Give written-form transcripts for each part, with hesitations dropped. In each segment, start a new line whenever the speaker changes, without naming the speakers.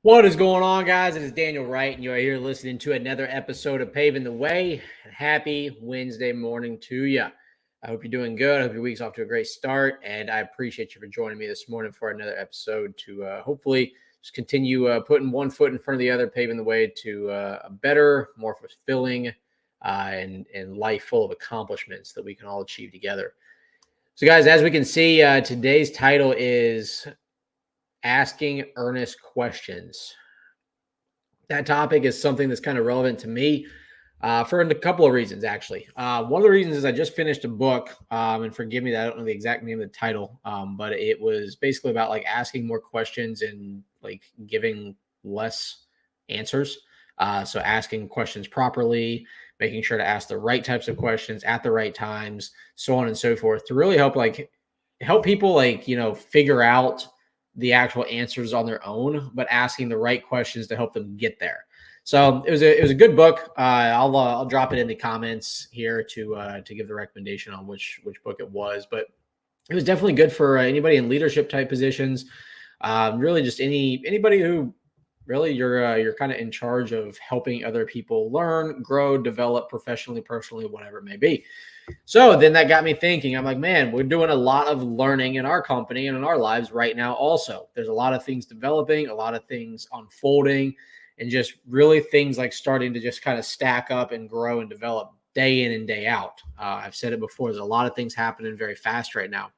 What is going on, guys? It is Daniel Wright, and you are here listening to another episode of Paving the Way. Happy Wednesday morning to you. I hope you're doing good. I hope your week's off to a great start, and I appreciate you for joining me this morning for another episode to hopefully just continue putting one foot in front of the other, paving the way to a better, more fulfilling, and life full of accomplishments that we can all achieve together. So, guys, as we can see, today's title is asking earnest questions. That topic is something that's kind of relevant to me for a couple of reasons, actually. One of the reasons is I just finished a book, and forgive me that I don't know the exact name of the title, but it was basically about like asking more questions and like giving less answers. So asking questions properly, making sure to ask the right types of questions at the right times, so on and so forth, to really help people figure out the actual answers on their own, but asking the right questions to help them get there. So it was a good book. I'll drop it in the comments here to give the recommendation on which book it was, but it was definitely good for anybody in leadership type positions. Really, just anybody who really you're kind of in charge of helping other people learn, grow, develop professionally, personally, whatever it may be. So then that got me thinking. I'm like, man, we're doing a lot of learning in our company and in our lives right now. Also, there's a lot of things developing, a lot of things unfolding, and just really things like starting to just kind of stack up and grow and develop day in and day out. I've said it before. There's a lot of things happening very fast right now.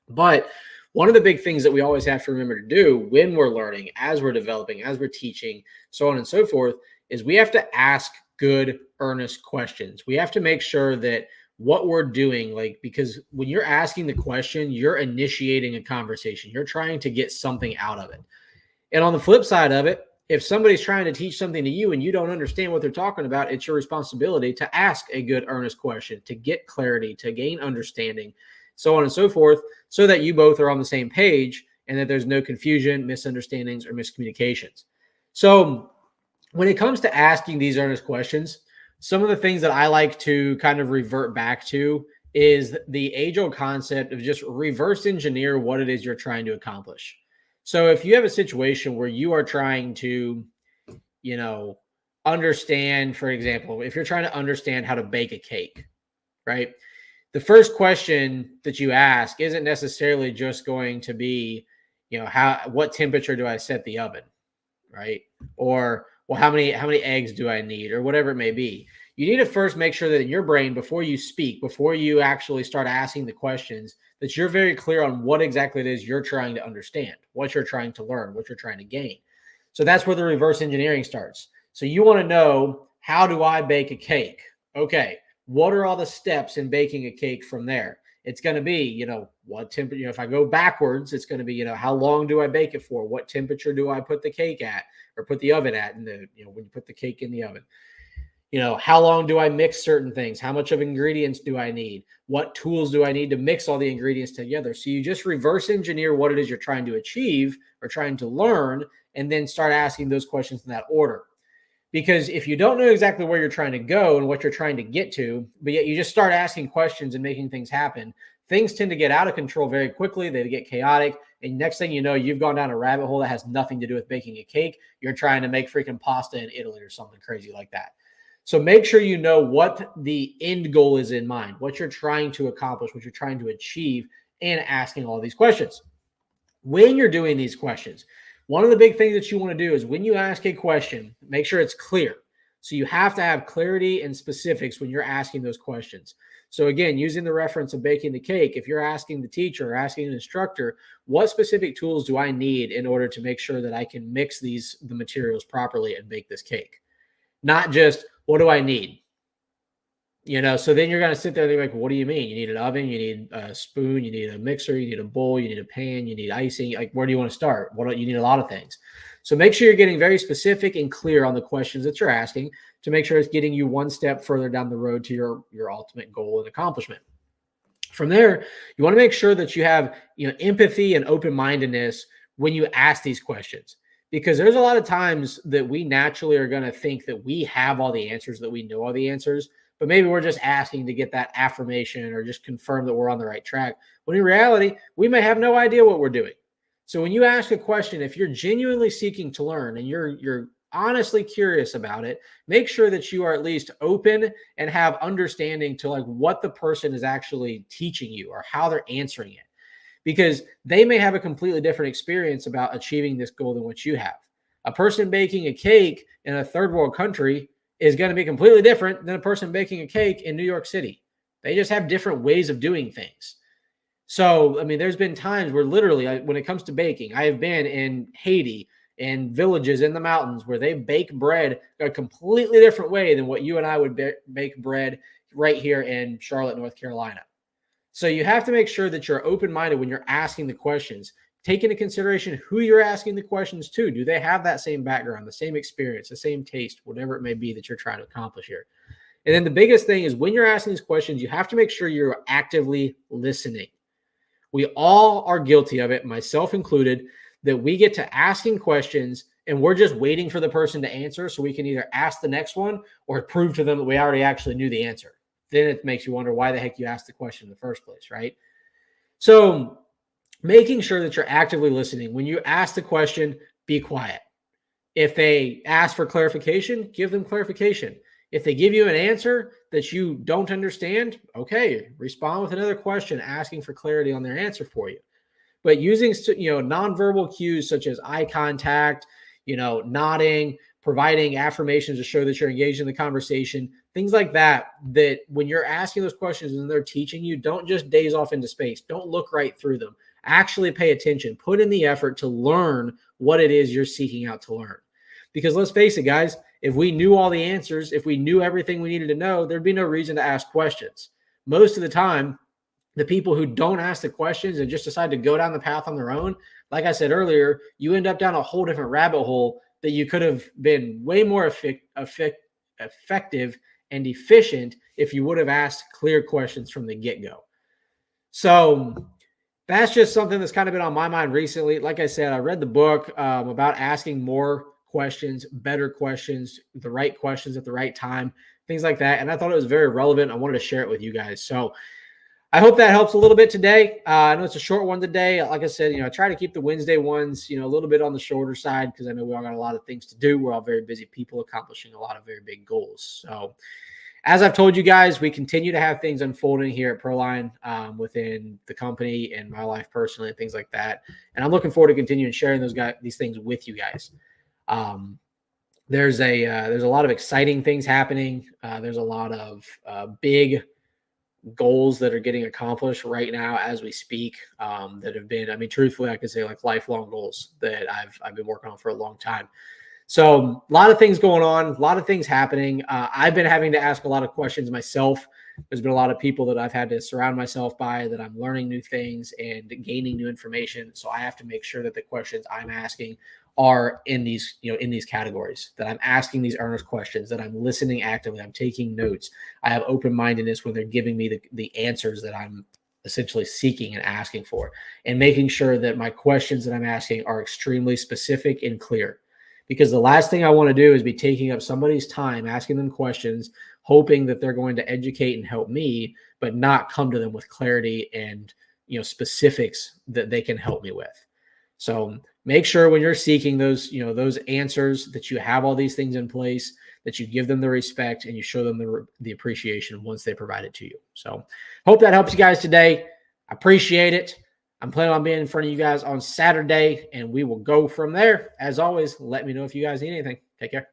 But one of the big things that we always have to remember to do when we're learning, as we're developing, as we're teaching, so on and so forth, is we have to ask good, earnest questions. We have to make sure that what we're doing, because when you're asking the question, you're initiating a conversation. You're trying to get something out of it. And on the flip side of it, if somebody's trying to teach something to you and you don't understand what they're talking about, it's your responsibility to ask a good, earnest question, to get clarity, to gain understanding, so on and so forth, so that you both are on the same page and that there's no confusion, misunderstandings, or miscommunications. So when it comes to asking these earnest questions, some of the things that I like to kind of revert back to is the age-old concept of just reverse engineer what it is you're trying to accomplish. So if you have a situation where you are trying to, understand, for example, if you're trying to understand how to bake a cake, right? The first question that you ask isn't necessarily just going to be, what temperature do I set the oven, right? Or, well, how many eggs do I need, or whatever it may be. You need to first make sure that in your brain, before you speak, before you actually start asking the questions, that you're very clear on what exactly it is you're trying to understand, what you're trying to learn, what you're trying to gain. So that's where the reverse engineering starts. So you want to know, how do I bake a cake? Okay, what are all the steps in baking a cake from there? It's going to be, what temperature, if I go backwards, it's going to be, how long do I bake it for? What temperature do I put the cake at, or put the oven at, and when you put the cake in the oven? How long do I mix certain things? How much of ingredients do I need? What tools do I need to mix all the ingredients together? So you just reverse engineer what it is you're trying to achieve or trying to learn, and then start asking those questions in that order. Because if you don't know exactly where you're trying to go and what you're trying to get to, but yet you just start asking questions and making things happen, things tend to get out of control very quickly. They get chaotic. And next thing you know, you've gone down a rabbit hole that has nothing to do with baking a cake. You're trying to make freaking pasta in Italy or something crazy like that. So make sure you know what the end goal is in mind, what you're trying to accomplish, what you're trying to achieve, and asking all these questions. When you're doing these questions, one of the big things that you want to do is when you ask a question, make sure it's clear. So you have to have clarity and specifics when you're asking those questions. So again, using the reference of baking the cake, if you're asking the teacher or asking an instructor, what specific tools do I need in order to make sure that I can mix the materials properly and bake this cake? Not just, what do I need? So then you're going to sit there and be like, what do you mean? You need an oven, you need a spoon, you need a mixer, you need a bowl, you need a pan, you need icing. Like, where do you want to start? You need a lot of things. So make sure you're getting very specific and clear on the questions that you're asking to make sure it's getting you one step further down the road to your ultimate goal and accomplishment. From there, you want to make sure that you have, empathy and open-mindedness when you ask these questions. Because there's a lot of times that we naturally are going to think that we have all the answers, that we know all the answers, but maybe we're just asking to get that affirmation or just confirm that we're on the right track. When in reality, we may have no idea what we're doing. So when you ask a question, if you're genuinely seeking to learn and you're honestly curious about it, make sure that you are at least open and have understanding to like what the person is actually teaching you or how they're answering it, because they may have a completely different experience about achieving this goal than what you have. A person baking a cake in a third world country is going to be completely different than a person baking a cake in New York City. They just have different ways of doing things. So, I mean, there's been times where literally, when it comes to baking, I have been in Haiti and villages in the mountains where they bake bread a completely different way than what you and I would bake bread right here in Charlotte, North Carolina. So you have to make sure that you're open-minded when you're asking the questions. Take into consideration who you're asking the questions to. Do they have that same background, the same experience, the same taste, whatever it may be that you're trying to accomplish here? And then the biggest thing is when you're asking these questions, you have to make sure you're actively listening. We all are guilty of it, myself included, that we get to asking questions and we're just waiting for the person to answer so we can either ask the next one or prove to them that we already actually knew the answer. Then it makes you wonder why the heck you asked the question in the first place, right? So making sure that you're actively listening. When you ask the question, be quiet. If they ask for clarification, give them clarification. If they give you an answer that you don't understand, okay, respond with another question asking for clarity on their answer for you. But using, nonverbal cues such as eye contact, nodding, providing affirmations to show that you're engaged in the conversation, things like that, that when you're asking those questions and they're teaching you, don't just daze off into space. Don't look right through them. Actually pay attention. Put in the effort to learn what it is you're seeking out to learn. Because let's face it, guys, if we knew all the answers, if we knew everything we needed to know, there'd be no reason to ask questions. Most of the time, the people who don't ask the questions and just decide to go down the path on their own, like I said earlier, you end up down a whole different rabbit hole that you could have been way more effective and efficient if you would have asked clear questions from the get-go. So that's just something that's kind of been on my mind recently. Like I said, I read the book about asking more questions, better questions, the right questions at the right time, things like that. And I thought it was very relevant. I wanted to share it with you guys. So I hope that helps a little bit today. I know it's a short one today. Like I said, I try to keep the Wednesday ones, a little bit on the shorter side because I know we all got a lot of things to do. We're all very busy people accomplishing a lot of very big goals. So as I've told you guys, we continue to have things unfolding here at Proline within the company and my life personally and things like that. And I'm looking forward to continuing sharing these things with you guys. There's a lot of exciting things happening. There's a lot of big goals that are getting accomplished right now as we speak that have been, truthfully, I could say like lifelong goals that I've been working on for a long time. So a lot of things going on, a lot of things happening. I've been having to ask a lot of questions myself. There's been a lot of people that I've had to surround myself by that I'm learning new things and gaining new information. So I have to make sure that the questions I'm asking are in these, in these categories, that I'm asking these earnest questions, that I'm listening actively, I'm taking notes. I have open-mindedness when they're giving me the answers that I'm essentially seeking and asking for, and making sure that my questions that I'm asking are extremely specific and clear. Because the last thing I want to do is be taking up somebody's time, asking them questions, hoping that they're going to educate and help me, but not come to them with clarity and, specifics that they can help me with. So make sure when you're seeking those, those answers, that you have all these things in place, that you give them the respect and you show them the appreciation once they provide it to you. So hope that helps you guys today. I appreciate it. I'm planning on being in front of you guys on Saturday, and we will go from there. As always, let me know if you guys need anything. Take care.